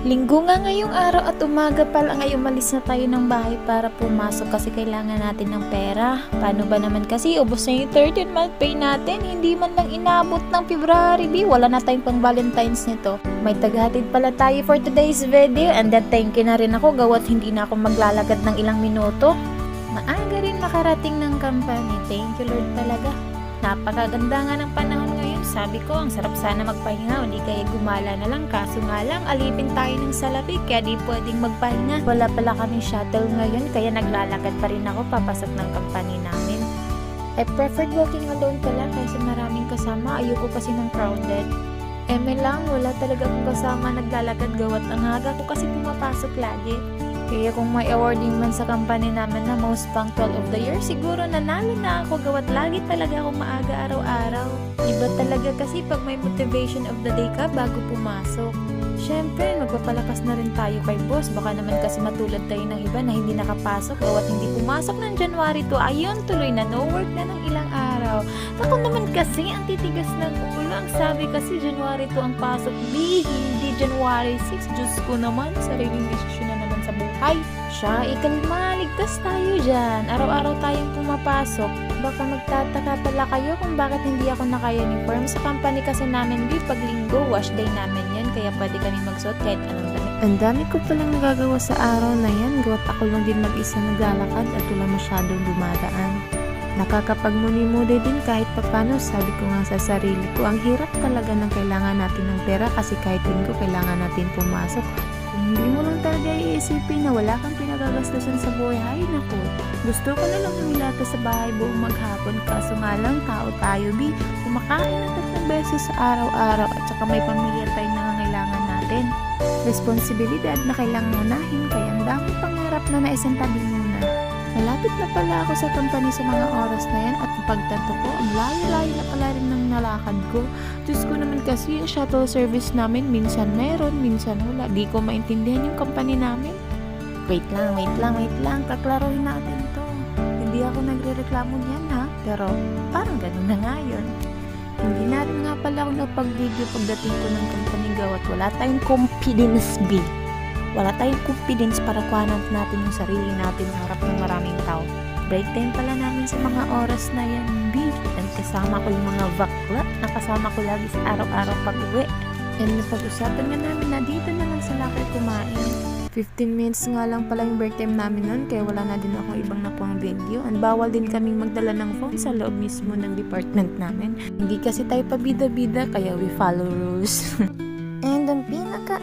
Linggo nga ngayong araw at umaga pa lang ay umalis na tayo ng bahay para pumasok kasi kailangan natin ng pera. Paano ba naman kasi ubos na yung 13th month pay natin, hindi man lang inabot ng February B, wala na tayong pang Valentine's nito. May tagahatid pala tayo for today's video and that thank you na rin ako gawat hindi na ako maglalagad ng ilang minuto. Maaga rin makarating ng company, thank you Lord talaga. Napakaganda nga ng panahon ngayon. Sabi ko, ang sarap sana magpahinga, hindi kaya gumala na lang. Kaso nga lang, alipin tayo ng salapi, kaya di pwedeng magpahinga. Wala pala kaming shuttle ngayon, kaya naglalakad pa rin ako papasok ng company namin. I preferred walking alone pala kaysa maraming kasama. Ayoko kasi ng crowded. Lang, wala talaga akong kasama naglalakad gawat ang haga ko kasi pumapasok lagi. Kaya kung may awarding man sa company namin na most punctual of the year, siguro nanalo na ako gawat lagi talaga ako maaga araw-araw. Iba talaga kasi pag may motivation of the day ka bago pumasok. Siyempre, magpapalakas na rin tayo kay boss. Baka naman kasi matulad tayo ng iba na hindi nakapasok gawat hindi pumasok ng January 2. Ayun, tuloy na no work na ng ilang araw. Ako naman kasi ang titigas ng ulo. Ang sabi kasi January 2 ang pasok. Hindi January 6. Diyos ko naman, sariling desisyon na naman sa buhay. Siya, ikalma, ligtas tayo dyan. Araw-araw tayong pumapasok. Baka magtataka pala kayo kung bakit hindi ako naka-uniform. Sa company kasi namin, pag linggo, wash day namin yan. Kaya pwede kami magsuot kahit anong damit. Ang dami ko palang nagagawa sa araw na yan. Gawat ako lang din mag-isa naglalakad at wala masyadong dumadaan. Nakakapagmuni-muday din kahit papano. Sabi ko nga sa sarili ko, ang hirap talaga ng kailangan natin ng pera kasi kahit linggo kailangan natin pumasok. Kung hindi mo lang talaga iisipin na wala kang pinagagastusan sa buhay, ay naku, gusto ko na lang humilata sa bahay buong maghapon. Kaso nga lang, tao tayo, kumakain na 3 beses sa araw-araw at saka may pamilya tayong nangangailangan natin. Responsibilidad na kailangang unahin, kaya ang dami pangarap na naisintabi muna. Malapit na pala ako sa company sa mga oras na yan at pagtanto ko, ang layo-layo na pala rin ng nalakad ko. Diyos ko naman kasi yung shuttle service namin, minsan meron, minsan wala. Di ko maintindihan yung company namin. Wait lang, kaklaruhin natin to. Hindi ako nagre-reklamo niyan ha, pero parang ganun na nga yun. Hindi na rin nga pala ako napag-video pagdating ko ng company gawat wala tayong confidence B. Wala tayong confidence para kuhanan natin yung sarili natin sa harap ng maraming tao. Break time pala namin sa mga oras na yan, B. And kasama ko yung mga bakla na kasama ko lagi sa araw-araw pag-uwi. And napag-usapan nga namin na dito na lang sa locker kumain. 15 minutes nga lang pala yung break time namin nun, kaya wala na din ako ibang nakuhang video. And bawal din kaming magdala ng phone sa loob mismo ng department namin. Hindi kasi tayo pabida-bida, kaya we follow rules. And ang pinaka